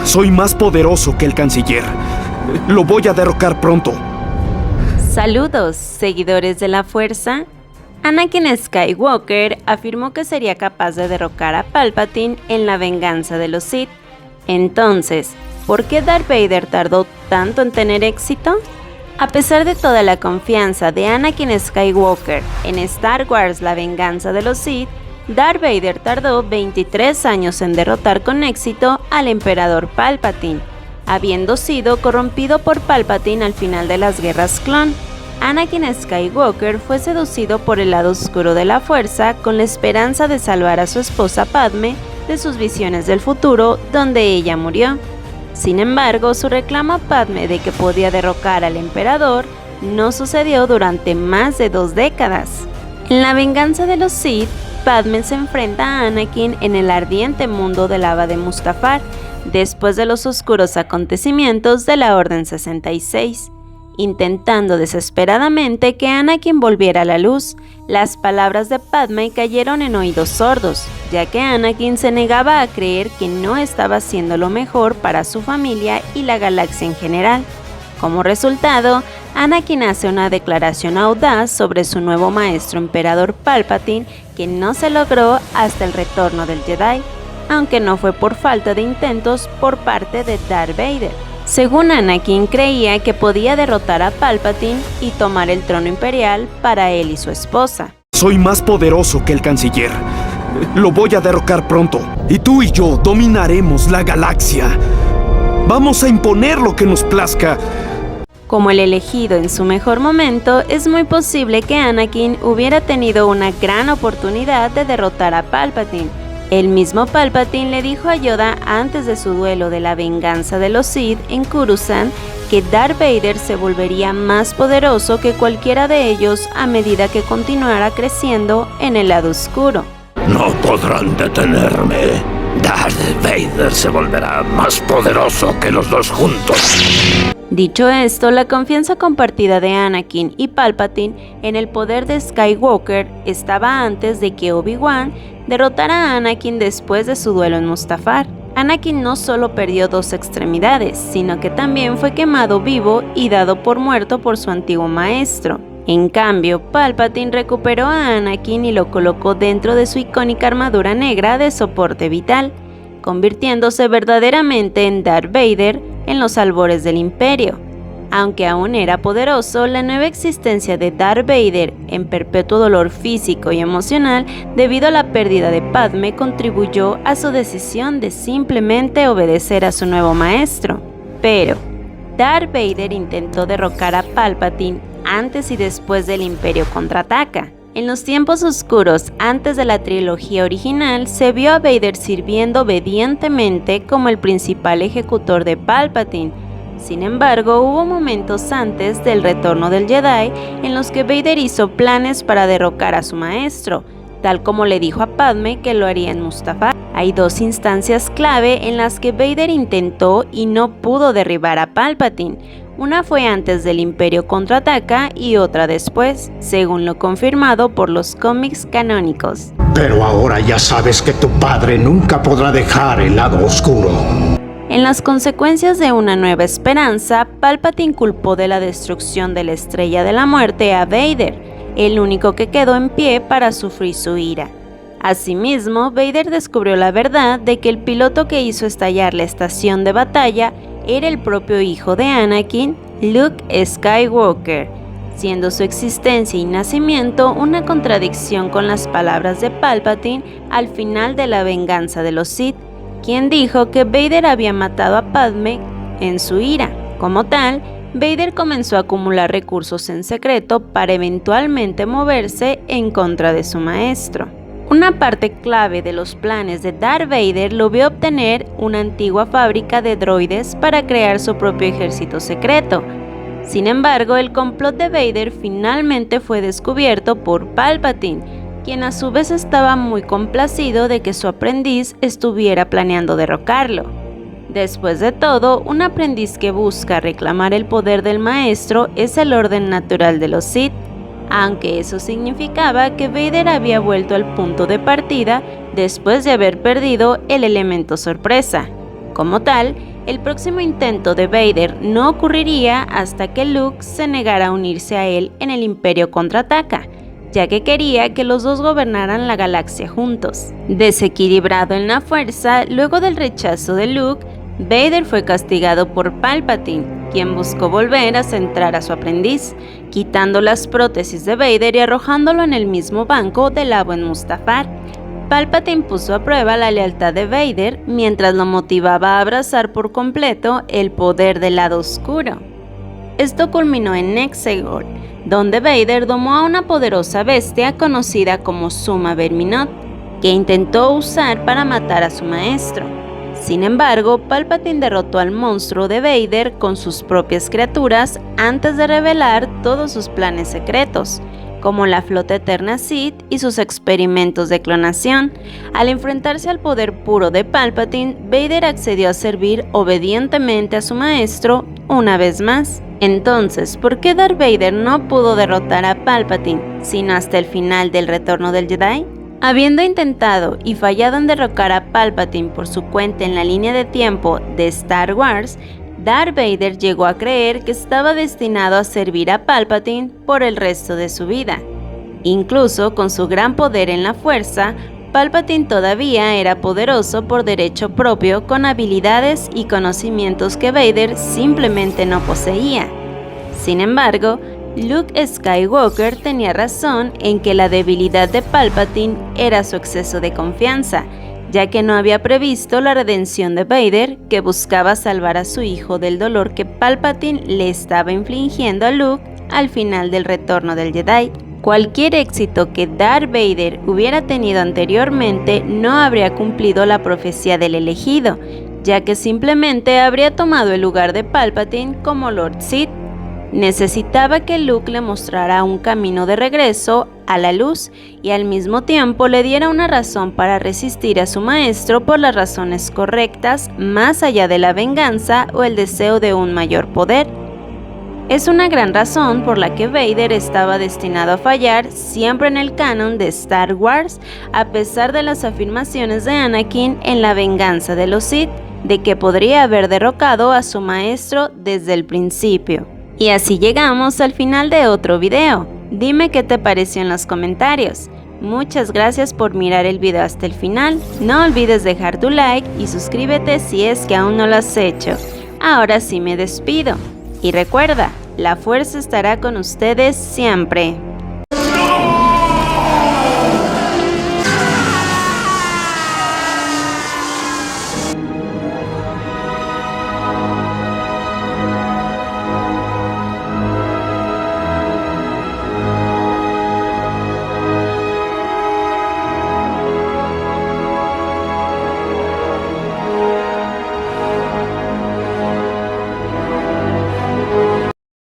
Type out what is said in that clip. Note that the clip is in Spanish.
Soy más poderoso que el canciller. Lo voy a derrocar pronto. Saludos, seguidores de la fuerza. Anakin Skywalker afirmó que sería capaz de derrocar a Palpatine en la venganza de los Sith. Entonces, ¿por qué Darth Vader tardó tanto en tener éxito? A pesar de toda la confianza de Anakin Skywalker en Star Wars: La venganza de los Sith, Darth Vader tardó 23 años en derrotar con éxito al Emperador Palpatine, habiendo sido corrompido por Palpatine al final de las guerras clon. Anakin Skywalker fue seducido por el lado oscuro de la fuerza con la esperanza de salvar a su esposa Padme de sus visiones del futuro, donde ella murió. Sin embargo, su reclamo a Padme de que podía derrocar al emperador no sucedió durante más de 2 décadas. En la venganza de los Sith, Padme se enfrenta a Anakin en el ardiente mundo de lava de Mustafar, después de los oscuros acontecimientos de la Orden 66. Intentando desesperadamente que Anakin volviera a la luz, las palabras de Padme cayeron en oídos sordos, ya que Anakin se negaba a creer que no estaba haciendo lo mejor para su familia y la galaxia en general. Como resultado, Anakin hace una declaración audaz sobre su nuevo maestro Emperador Palpatine que no se logró hasta el retorno del Jedi, aunque no fue por falta de intentos por parte de Darth Vader. Según Anakin, creía que podía derrotar a Palpatine y tomar el trono imperial para él y su esposa. Soy más poderoso que el canciller. Lo voy a derrocar pronto. Y tú y yo dominaremos la galaxia. Vamos a imponer lo que nos plazca. Como el elegido en su mejor momento, es muy posible que Anakin hubiera tenido una gran oportunidad de derrotar a Palpatine. El mismo Palpatine le dijo a Yoda antes de su duelo de la venganza de los Sith en Coruscant que Darth Vader se volvería más poderoso que cualquiera de ellos a medida que continuara creciendo en el lado oscuro. No podrán detenerme. Darth Vader se volverá más poderoso que los dos juntos. Dicho esto, la confianza compartida de Anakin y Palpatine en el poder de Skywalker estaba antes de que Obi-Wan derrotara a Anakin después de su duelo en Mustafar. Anakin no solo perdió 2 extremidades, sino que también fue quemado vivo y dado por muerto por su antiguo maestro. En cambio, Palpatine recuperó a Anakin y lo colocó dentro de su icónica armadura negra de soporte vital, convirtiéndose verdaderamente en Darth Vader en los albores del Imperio. Aunque aún era poderoso, la nueva existencia de Darth Vader en perpetuo dolor físico y emocional debido a la pérdida de Padme contribuyó a su decisión de simplemente obedecer a su nuevo maestro. Pero Darth Vader intentó derrocar a Palpatine antes y después del Imperio contraataca. En los tiempos oscuros, antes de la trilogía original, se vio a Vader sirviendo obedientemente como el principal ejecutor de Palpatine. Sin embargo, hubo momentos antes del retorno del Jedi en los que Vader hizo planes para derrocar a su maestro, tal como le dijo a Padme que lo haría en Mustafar. Hay 2 instancias clave en las que Vader intentó y no pudo derribar a Palpatine. Una fue antes del Imperio contraataca y otra después, según lo confirmado por los cómics canónicos. Pero ahora ya sabes que tu padre nunca podrá dejar el lado oscuro. En las consecuencias de Una Nueva Esperanza, Palpatine culpó de la destrucción de la Estrella de la Muerte a Vader, el único que quedó en pie para sufrir su ira. Asimismo, Vader descubrió la verdad de que el piloto que hizo estallar la estación de batalla era el propio hijo de Anakin, Luke Skywalker, siendo su existencia y nacimiento una contradicción con las palabras de Palpatine al final de la venganza de los Sith, quien dijo que Vader había matado a Padme en su ira. Como tal, Vader comenzó a acumular recursos en secreto para eventualmente moverse en contra de su maestro. Una parte clave de los planes de Darth Vader lo vio obtener una antigua fábrica de droides para crear su propio ejército secreto. Sin embargo, el complot de Vader finalmente fue descubierto por Palpatine, quien a su vez estaba muy complacido de que su aprendiz estuviera planeando derrocarlo. Después de todo, un aprendiz que busca reclamar el poder del maestro es el orden natural de los Sith, aunque eso significaba que Vader había vuelto al punto de partida después de haber perdido el elemento sorpresa. Como tal, el próximo intento de Vader no ocurriría hasta que Luke se negara a unirse a él en el Imperio Contraataca, ya que quería que los dos gobernaran la galaxia juntos. Desequilibrado en la fuerza, luego del rechazo de Luke, Vader fue castigado por Palpatine, quien buscó volver a centrar a su aprendiz, quitando las prótesis de Vader y arrojándolo en el mismo banco del Abu Mustafar. Palpatine puso a prueba la lealtad de Vader mientras lo motivaba a abrazar por completo el poder del lado oscuro. Esto culminó en Exegol, donde Vader domó a una poderosa bestia conocida como Suma Verminot, que intentó usar para matar a su maestro. Sin embargo, Palpatine derrotó al monstruo de Vader con sus propias criaturas antes de revelar todos sus planes secretos, como la flota eterna Sith y sus experimentos de clonación. Al enfrentarse al poder puro de Palpatine, Vader accedió a servir obedientemente a su maestro una vez más. Entonces, ¿por qué Darth Vader no pudo derrotar a Palpatine, sino hasta el final del Retorno del Jedi? Habiendo intentado y fallado en derrocar a Palpatine por su cuenta en la línea de tiempo de Star Wars, Darth Vader llegó a creer que estaba destinado a servir a Palpatine por el resto de su vida. Incluso con su gran poder en la fuerza, Palpatine todavía era poderoso por derecho propio, con habilidades y conocimientos que Vader simplemente no poseía. Sin embargo, Luke Skywalker tenía razón en que la debilidad de Palpatine era su exceso de confianza, ya que no había previsto la redención de Vader, que buscaba salvar a su hijo del dolor que Palpatine le estaba infligiendo a Luke al final del Retorno del Jedi. Cualquier éxito que Darth Vader hubiera tenido anteriormente no habría cumplido la profecía del elegido, ya que simplemente habría tomado el lugar de Palpatine como Lord Sith. Necesitaba que Luke le mostrara un camino de regreso a la luz y al mismo tiempo le diera una razón para resistir a su maestro por las razones correctas, más allá de la venganza o el deseo de un mayor poder. Es una gran razón por la que Vader estaba destinado a fallar siempre en el canon de Star Wars, a pesar de las afirmaciones de Anakin en La venganza de los Sith, de que podría haber derrocado a su maestro desde el principio. Y así llegamos al final de otro video. Dime qué te pareció en los comentarios. Muchas gracias por mirar el video hasta el final. No olvides dejar tu like y suscríbete si es que aún no lo has hecho. Ahora sí me despido. Y recuerda, la fuerza estará con ustedes siempre.